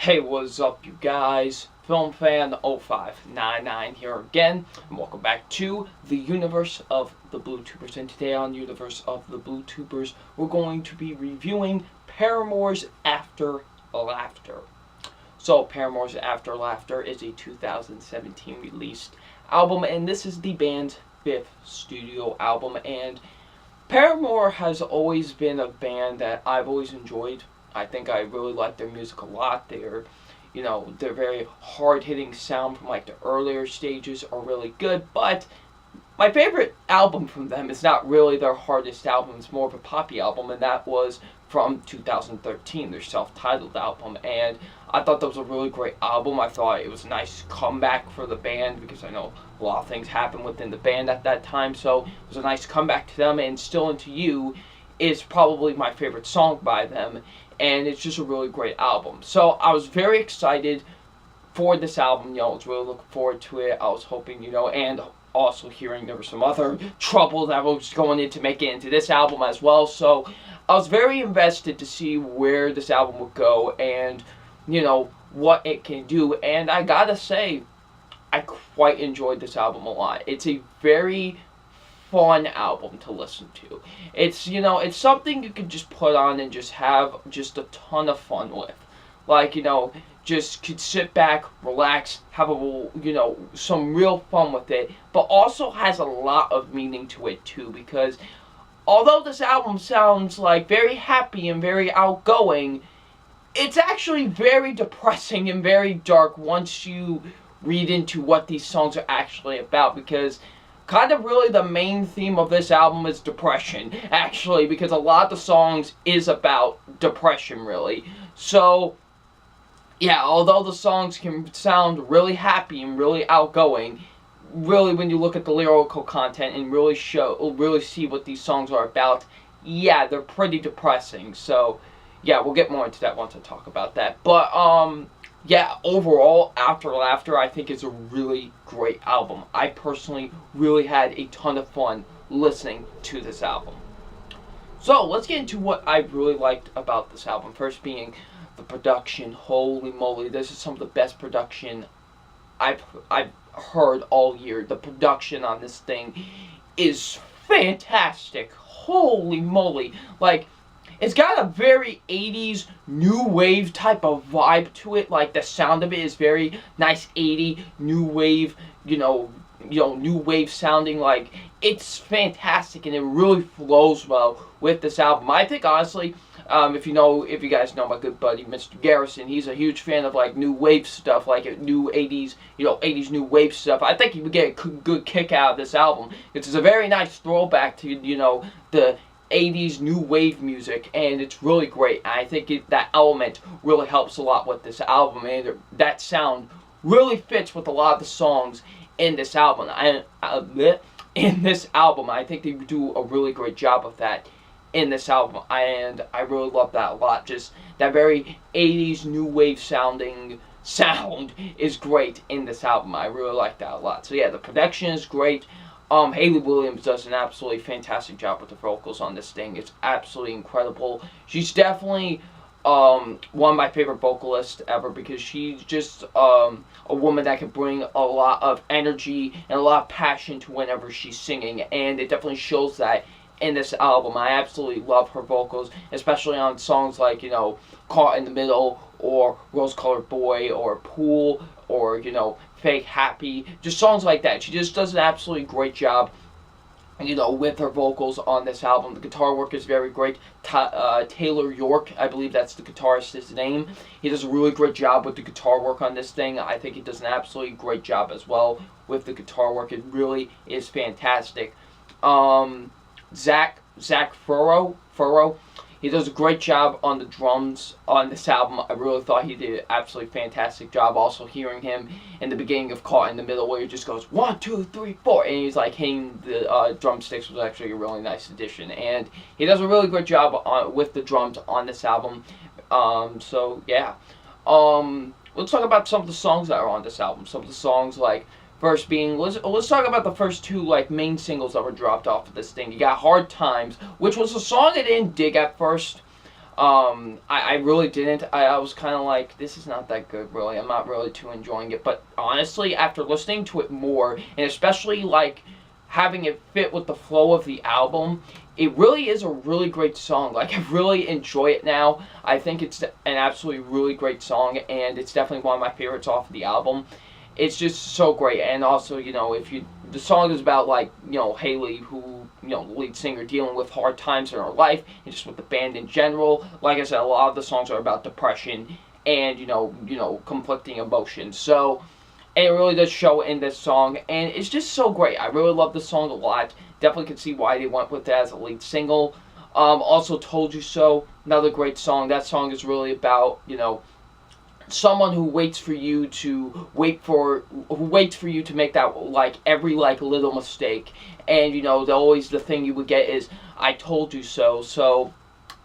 Hey, what's up, you guys? FilmFan0599 here again, and welcome back to the universe of the Blue Tubers. And today on Universe of the Blue Tubers, we're going to be reviewing Paramore's After Laughter. So, Paramore's After Laughter is a 2017 released album, and this is the band's fifth studio album. And Paramore has always been a band that I've always enjoyed. I think I really like their music a lot. Their very hard-hitting sound from like the earlier stages are really good, but my favorite album from them is not really their hardest album. It's more of a poppy album, and that was from 2013, their self-titled album. And I thought that was a really great album. I thought it was a nice comeback for the band, because I know a lot of things happened within the band at that time, so it was a nice comeback to them. And Still Into You is probably my favorite song by them, and it's just a really great album. So I was very excited for this album. I was really looking forward to it. I was hoping, and also hearing there were some other trouble that was going into making it into this album as well. So I was very invested to see where this album would go and, what it can do. And I gotta say, I quite enjoyed this album a lot. It's a very fun album to listen to. It's something you could just put on and just have just a ton of fun with. Just could sit back, relax, have some real fun with it, but also has a lot of meaning to it too, because although this album sounds like very happy and very outgoing, it's actually very depressing and very dark once you read into what these songs are actually about, because kind of really the main theme of this album is depression, actually, because a lot of the songs is about depression, really. So, yeah, although the songs can sound really happy and really outgoing, really when you look at the lyrical content and really see what these songs are about, yeah, they're pretty depressing. So, yeah, we'll get more into that once I talk about that. But, yeah, overall, After Laughter, I think is a really great album. I personally really had a ton of fun listening to this album. So, let's get into what I really liked about this album. First being the production. Holy moly, this is some of the best production I've heard all year. The production on this thing is fantastic. Holy moly. It's got a very 80s new wave type of vibe to it. The sound of it is very nice 80s new wave, new wave sounding. It's fantastic, and it really flows well with this album. I think, honestly, if you guys know my good buddy Mr. Garrison, he's a huge fan of new wave stuff, new 80s, 80s new wave stuff. I think he would get a good kick out of this album. It's a very nice throwback to the 80s new wave music, and it's really great. And I think that element really helps a lot with this album, and that sound really fits with a lot of the songs in this album. I think they do a really great job of that in this album, and I really love that a lot. Just that very 80s new wave sound is great in this album. I really like that a lot. So yeah, the production is great. Hayley Williams does an absolutely fantastic job with the vocals on this thing. It's absolutely incredible. She's definitely one of my favorite vocalists ever, because she's just a woman that can bring a lot of energy and a lot of passion to whenever she's singing, and it definitely shows that in this album. I absolutely love her vocals, especially on songs like, Caught in the Middle, or Rose Colored Boy, or Pool, or, Fake Happy, just songs like that. She just does an absolutely great job, with her vocals on this album. The guitar work is very great. Taylor York, I believe that's the guitarist's name. He does a really great job with the guitar work on this thing. I think he does an absolutely great job as well with the guitar work. It really is fantastic. Zach Furrow, he does a great job on the drums on this album. I really thought he did an absolutely fantastic job. Also hearing him in the beginning of Caught in the Middle, where he just goes 1, 2, 3, 4, and he's hitting the drumsticks, was actually a really nice addition. And he does a really great job with the drums on this album. So yeah. Let's talk about some of the songs that are on this album. Some of the songs First being, let's talk about the first two main singles that were dropped off of this thing. You got Hard Times, which was a song I didn't dig at first. I really didn't. I was kind of like, this is not that good, really. I'm not really too enjoying it. But honestly, after listening to it more, and especially like having it fit with the flow of the album, it really is a really great song. Like, I really enjoy it now. I think it's an absolutely really great song, and it's definitely one of my favorites off of the album. It's just so great. And also, you know, the song is about, like, you know, Haley, who, you know, the lead singer, dealing with hard times in her life and just with the band in general. Like I said, a lot of the songs are about depression and, you know, conflicting emotions. So, and it really does show in this song, and it's just so great. I really love the song a lot. Definitely can see why they went with that as a lead single. Also, Told You So, another great song. That song is really about, you know, someone who waits for you to make that, like, every, like, little mistake, and, you know, always the thing you would get is, I told you so. So,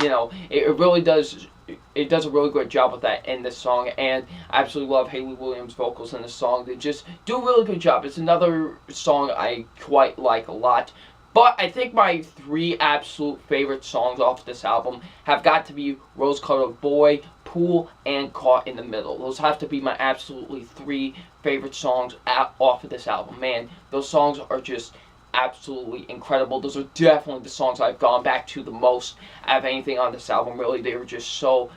you know, it really does. It does a really great job with that in this song, and I absolutely love Hayley Williams' vocals in this song. They just do a really good job. It's another song I quite like a lot. But I think my 3 absolute favorite songs off this album have got to be Rose Colored Boy, Pool, and Caught in the Middle. Those have to be my absolutely 3 favorite songs off of this album. Man, those songs are just absolutely incredible. Those are definitely the songs I've gone back to the most out of anything on this album. Really, they were just so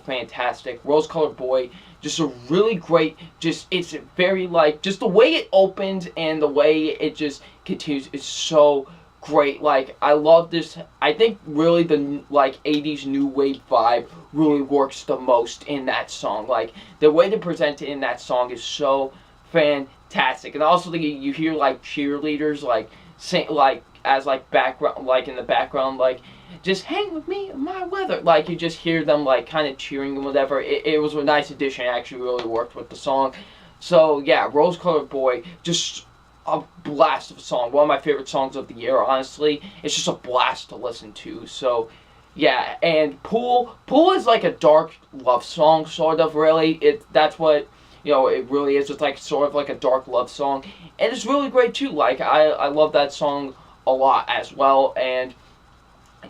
fantastic. Rose Colored Boy, just a really great, it's very, like, just the way it opens and the way it just continues is so great. Like, I love this. I think really the, like, 80s new wave vibe really works the most in that song. Like, the way they present it in that song is so fantastic. And also you hear, like, cheerleaders, like, sing, like, as, like, background, like, in the background, like, just hang with me in my weather. Like, you just hear them, like, kind of cheering and whatever. It was a nice addition. It actually really worked with the song. So, yeah, Rose Colored Boy, just a blast of a song. One of my favorite songs of the year, honestly. It's just a blast to listen to. So, yeah, and Pool is like a dark love song, sort of, really. That's what, you know, it really is. It's like sort of like a dark love song. And it's really great, too. Like, I love that song a lot as well. And,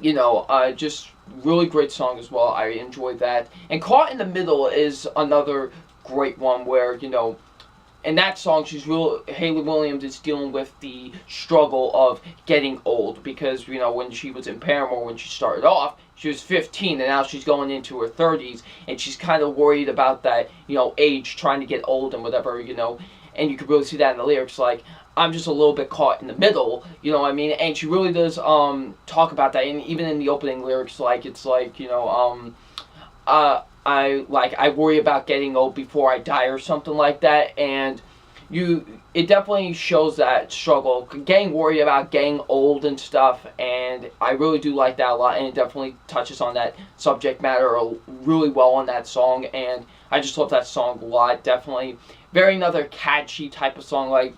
you know, just really great song as well. I enjoyed that. And Caught in the Middle is another great one where, you know, in that song, Hayley Williams is dealing with the struggle of getting old, because, you know, when she was in Paramore, when she started off, she was 15, and now she's going into her 30s, and she's kind of worried about that, you know, age, trying to get old and whatever, you know, and you can really see that in the lyrics, like, I'm just a little bit caught in the middle, you know what I mean? And she really does talk about that, and even in the opening lyrics, like, it's like, you know, I worry about getting old before I die, or something like that. And it definitely shows that struggle, getting worried about getting old and stuff. And I really do like that a lot, and it definitely touches on that subject matter really well in that song. And I just love that song a lot. Definitely very another catchy type of song. Like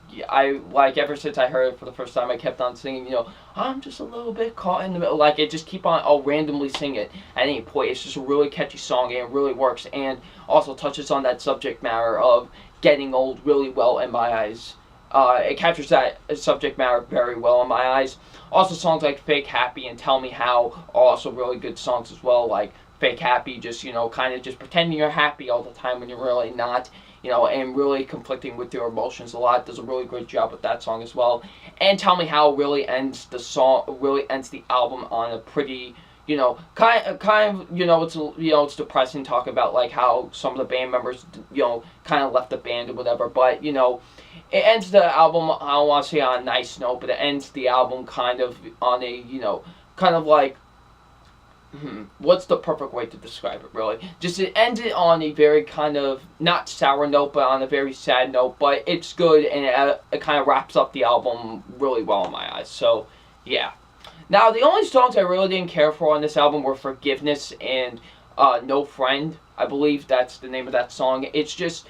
ever since I heard it for the first time, I kept on singing, you know, I'm just a little bit caught in the middle. Like, it just keep on, I'll randomly sing it at any point. It's just a really catchy song, and it really works, and also touches on that subject matter of getting old really well in my eyes. It captures that subject matter very well in my eyes. Also, songs like Fake Happy and Tell Me How are also really good songs as well. Like, Fake Happy, just, you know, kind of just pretending you're happy all the time when you're really not. You know, and really conflicting with your emotions a lot. Does a really great job with that song as well. And Tell Me How really ends the album on a pretty, you know, kind of, you know, it's depressing, talking about, like, how some of the band members, you know, kind of left the band or whatever. But, you know, it ends the album, I don't want to say on a nice note, but it ends the album kind of on a, you know, kind of like, what's the perfect way to describe it, really? Just it ends it on a very kind of, not sour note, but on a very sad note, but it's good, and it kind of wraps up the album really well in my eyes. So, yeah. Now, the only songs I really didn't care for on this album were Forgiveness and No Friend. I believe that's the name of that song. It's just,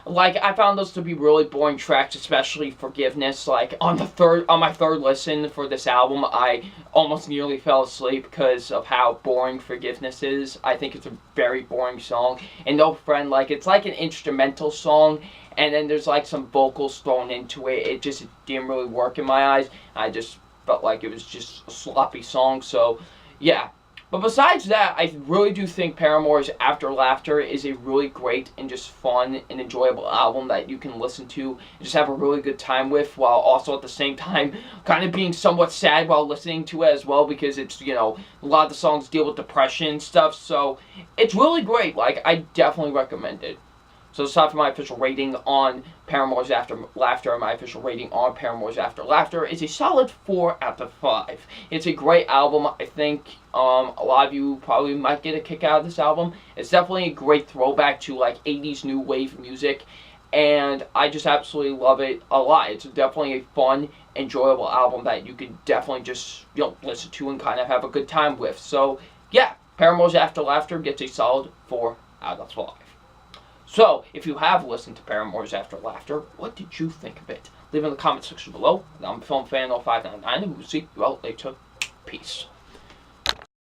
like, I found those to be really boring tracks, especially Forgiveness. Like, on my third listen for this album, I almost nearly fell asleep because of how boring Forgiveness is. I think it's a very boring song. And No Friend, like, it's like an instrumental song, and then there's, like, some vocals thrown into it. It just didn't really work in my eyes. I just felt like it was just a sloppy song, so, yeah. But besides that, I really do think Paramore's After Laughter is a really great and just fun and enjoyable album that you can listen to and just have a really good time with, while also at the same time kind of being somewhat sad while listening to it as well, because it's, you know, a lot of the songs deal with depression and stuff, so it's really great. Like, I definitely recommend it. So aside from my official rating on Paramore's After Laughter, my official rating on Paramore's After Laughter is a solid 4 out of 5. It's a great album. I think a lot of you probably might get a kick out of this album. It's definitely a great throwback to like 80s new wave music, and I just absolutely love it a lot. It's definitely a fun, enjoyable album that you can definitely just, you know, listen to and kind of have a good time with. So yeah, Paramore's After Laughter gets a solid 4 out of 5. So, if you have listened to Paramore's After Laughter, what did you think of it? Leave in the comment section below. I'm FilmFan0599, and we'll see you out later. Peace.